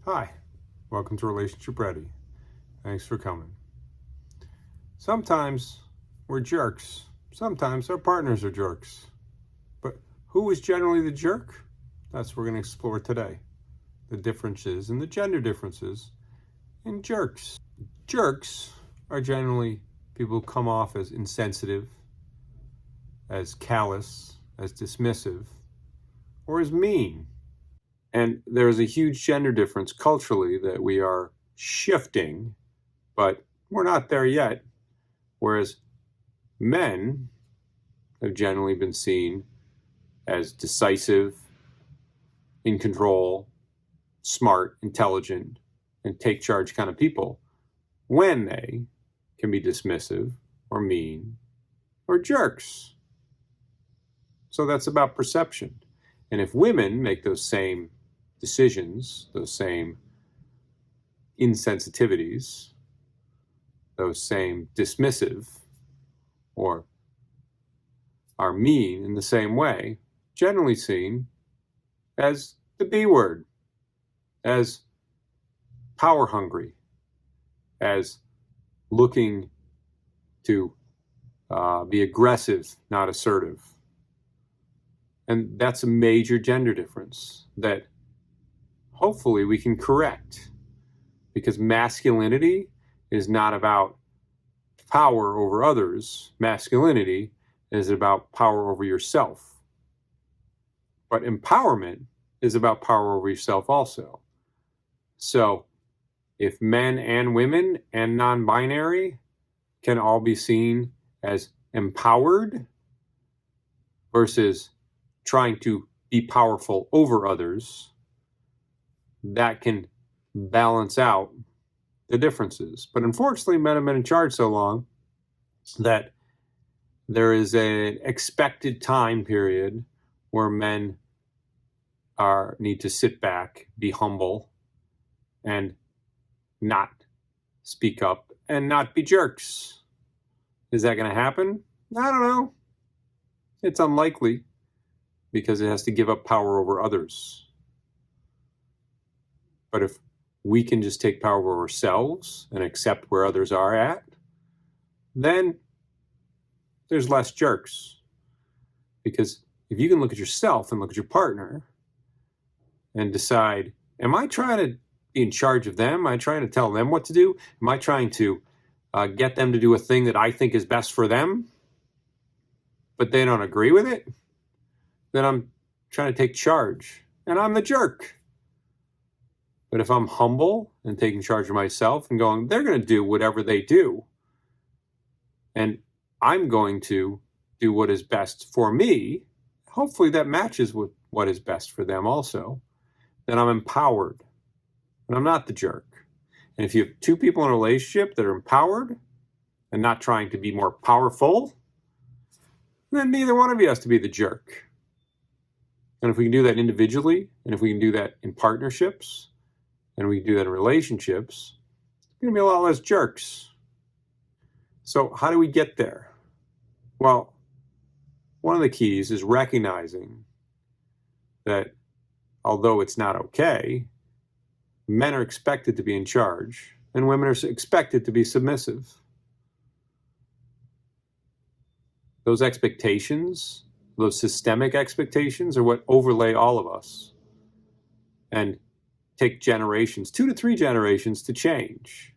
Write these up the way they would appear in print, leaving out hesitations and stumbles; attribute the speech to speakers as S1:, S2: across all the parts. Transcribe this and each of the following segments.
S1: Hi, welcome to Relationship Ready. Thanks for coming. Sometimes we're jerks. Sometimes our partners are jerks. But who is generally the jerk? That's what we're going to explore today. The differences and the gender differences in jerks. Jerks are generally people who come off as insensitive, as callous, as dismissive, or as mean. And there's a huge gender difference culturally that we are shifting, but we're not there yet. Whereas men have generally been seen as decisive, in control, smart, intelligent, and take charge kind of people, when they can be dismissive or mean or jerks. So that's about perception. And if women make those same decisions, those same insensitivities, those same dismissive, or are mean in the same way, generally seen as the B word, as power hungry, as looking to be aggressive, not assertive. And that's a major gender difference that hopefully we can correct, because masculinity is not about power over others. Masculinity is about power over yourself. But empowerment is about power over yourself also. So if men and women and non-binary can all be seen as empowered versus trying to be powerful over others, that can balance out the differences. But unfortunately, men have been in charge so long that there is an expected time period where men need to sit back, be humble, and not speak up and not be jerks. Is that going to happen? I don't know. It's unlikely, because it has to give up power over others. But if we can just take power over ourselves and accept where others are at, then there's less jerks. Because if you can look at yourself and look at your partner and decide, am I trying to be in charge of them? Am I trying to tell them what to do? Am I trying to get them to do a thing that I think is best for them, but they don't agree with it? Then I'm trying to take charge, and I'm the jerk. But if I'm humble and taking charge of myself and going, they're going to do whatever they do, and I'm going to do what is best for me, hopefully that matches with what is best for them also, then I'm empowered, and I'm not the jerk. And if you have two people in a relationship that are empowered and not trying to be more powerful, then neither one of you has to be the jerk. And if we can do that individually, and if we can do that in partnerships, and we can do that in relationships, it's going to be a lot less jerks. So how do we get there? Well, one of the keys is recognizing that although it's not okay, men are expected to be in charge and women are expected to be submissive. Those expectations, those systemic expectations, are what overlay all of us and take generations, 2 to 3 generations, to change.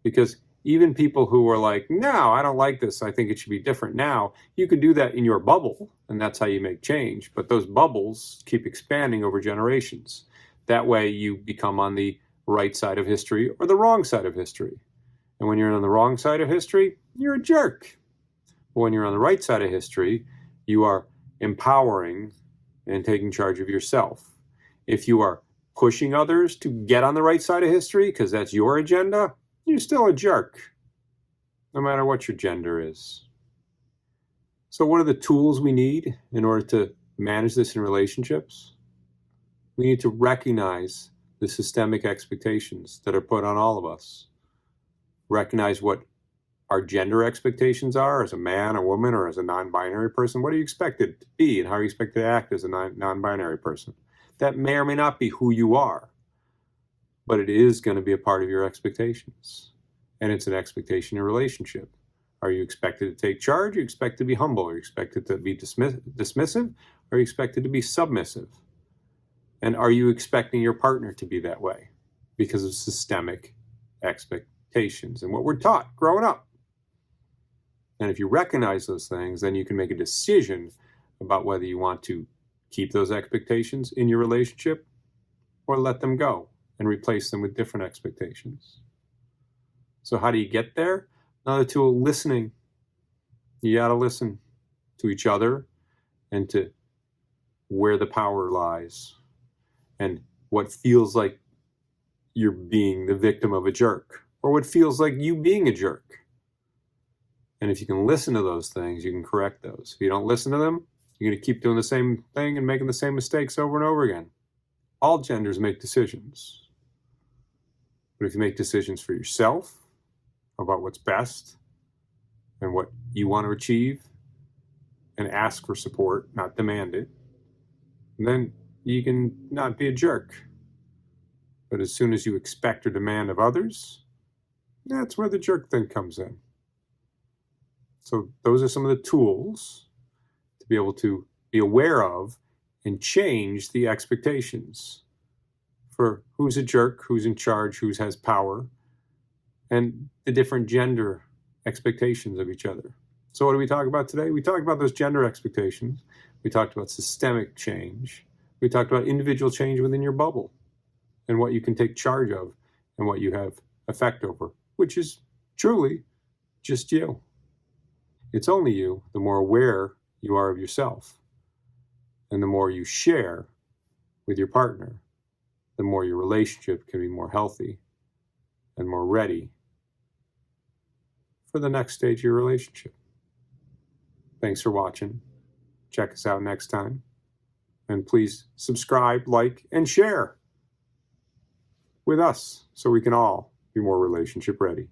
S1: Because even people who are like, no, I don't like this, I think it should be different now, you can do that in your bubble, and that's how you make change. But those bubbles keep expanding over generations. That way you become on the right side of history or the wrong side of history. And when you're on the wrong side of history, you're a jerk. But when you're on the right side of history, you are empowering and taking charge of yourself. If you are pushing others to get on the right side of history because that's your agenda, you're still a jerk, no matter what your gender is. So what are the tools we need in order to manage this in relationships? We need to recognize the systemic expectations that are put on all of us. Recognize what our gender expectations are as a man, a woman, or as a non-binary person. What are you expected to be, and how are you expected to act as a non-binary person? That may or may not be who you are, but it is going to be a part of your expectations. And it's an expectation in a relationship. Are you expected to take charge? Are you expected to be humble? Are you expected to be dismissive? Are you expected to be submissive? And are you expecting your partner to be that way because of systemic expectations and what we're taught growing up? And if you recognize those things, then you can make a decision about whether you want to keep those expectations in your relationship or let them go and replace them with different expectations. So how do you get there? Another tool, listening. You got to listen to each other and to where the power lies and what feels like you're being the victim of a jerk or what feels like you being a jerk. And if you can listen to those things, you can correct those. If you don't listen to them, you're going to keep doing the same thing and making the same mistakes over and over again. All genders make decisions. But if you make decisions for yourself about what's best and what you want to achieve and ask for support, not demand it, then you can not be a jerk. But as soon as you expect or demand of others, that's where the jerk thing comes in. So those are some of the tools to be able to be aware of and change the expectations for who's a jerk, who's in charge, who has power, and the different gender expectations of each other. So what do we talk about today? We talked about those gender expectations. We talked about systemic change. We talked about individual change within your bubble and what you can take charge of and what you have effect over, which is truly just you. It's only you, the more aware you are of yourself, and the more you share with your partner, the more your relationship can be more healthy and more ready for the next stage of your relationship. Thanks for watching. Check us out next time. And please subscribe, like, and share with us so we can all be more relationship ready.